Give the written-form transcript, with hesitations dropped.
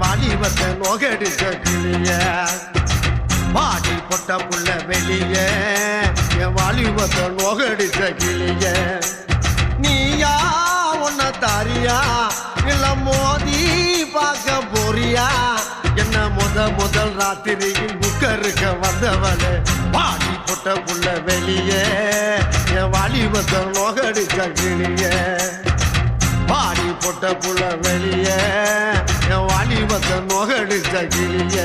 வாலிபத்தை நோகடிச்ச கிளிய பாடி பொட்ட புள்ள வெளிய என் வாலிபத்தை நோகடிச்ச கிளிய நீயா உன்ன தாரியா இல்ல மோதி பார்க்க போறியா என்ன முதல் ராத்திரியில் புக்கருக்க வந்தவளே பாடி பொட்ட புள்ள வெளிய என் வாலிபத்தை நோகடிச்ச கிளிய பாடி பொட்ட புள்ள வெளிய என் வாலிபத்தை நோகடிச்ச கிளிய